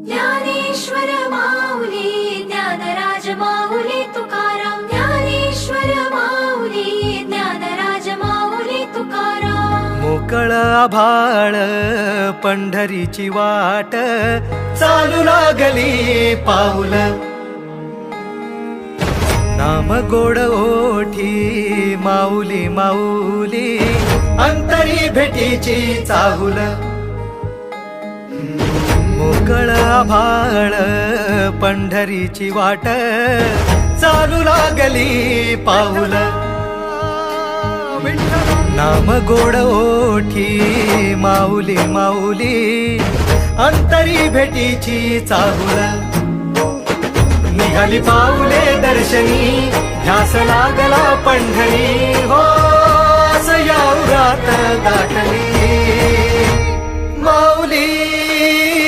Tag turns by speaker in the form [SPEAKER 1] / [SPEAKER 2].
[SPEAKER 1] ज्ञानेश्वर माऊली ज्ञानराज माऊली तुकाराम ज्ञानेश्वर माऊली ज्ञानराज माऊली तुकाराम
[SPEAKER 2] मोकळ आभाळ पंढरीची वाट चालू लागली पाऊल नाम गोड ओठी माऊली माऊली अंतरी भेटीची चाहुल मोकळ आभाळ पंढरीची वाट चालू लागली पाऊल नाम गोड ओठी माऊली माऊली अंतरी भेटीची चाहुल निघाली पाऊले दर्शनी ध्यास लागला पंढरी हो असं या उरात दाटली